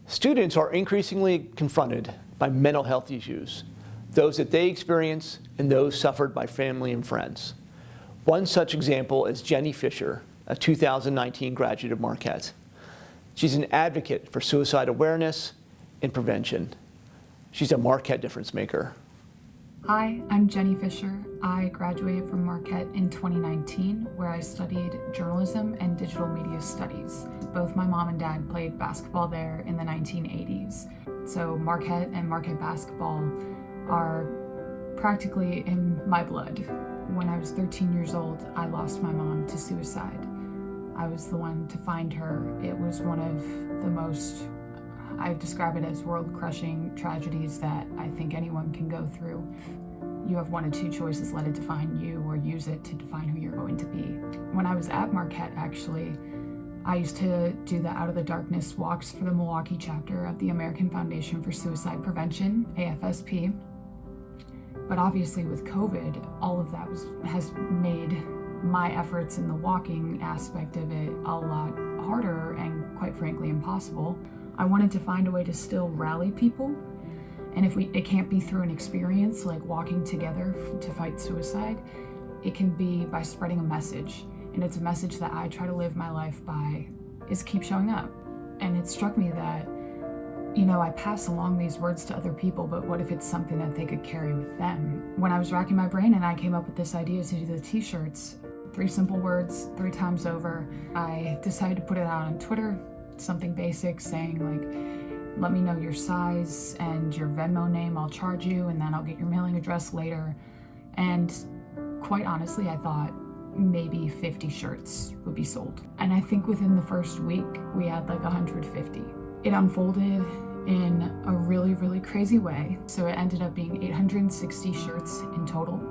Students are increasingly confronted by mental health issues, those that they experience and those suffered by family and friends. One such example is Jenny Fisher, a 2019 graduate of Marquette. She's an advocate for suicide awareness and prevention. She's a Marquette difference maker. Hi, I'm Jenny Fisher. I graduated from Marquette in 2019, where I studied journalism and digital media studies. Both my mom and dad played basketball there in the 1980s. So Marquette and Marquette basketball are practically in my blood. When I was 13 years old, I lost my mom to suicide. I was the one to find her. It was one of the most, I describe it as world-crushing tragedies that I think anyone can go through. You have one of two choices: let it define you or use it to define who you're going to be. When I was at Marquette, actually, I used to do the Out of the Darkness walks for the Milwaukee chapter of the American Foundation for Suicide Prevention, AFSP. But obviously with COVID, all of that has made my efforts in the walking aspect of it a lot harder and, quite frankly, impossible. I wanted to find a way to still rally people, and if it can't be through an experience like walking together to fight suicide, it can be by spreading a message. And it's a message that I try to live my life by, is keep showing up. And it struck me that, I pass along these words to other people, but what if it's something that they could carry with them? When I was racking my brain and I came up with this idea to do the t-shirts, 3 simple words, 3 times over, I decided to put it out on Twitter, something basic saying like, let me know your size and your Venmo name, I'll charge you, and then I'll get your mailing address later. And quite honestly, I thought maybe 50 shirts would be sold. And I think within the first week, we had like 150. It unfolded in a really, really crazy way. So it ended up being 860 shirts in total,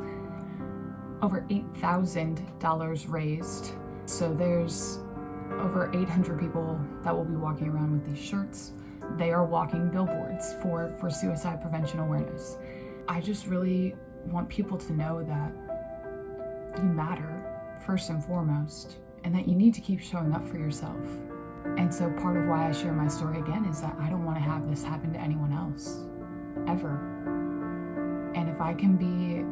over $8,000 raised. So there's over 800 people that will be walking around with these shirts. They are walking billboards for suicide prevention awareness. I just really want people to know that you matter, first and foremost, and that you need to keep showing up for yourself. And so part of why I share my story again is that I don't want to have this happen to anyone else, ever. And if I can be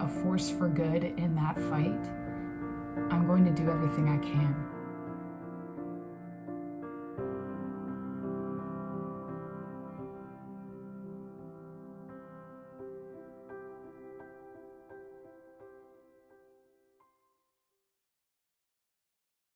a force for good in that fight, I'm going to do everything I can.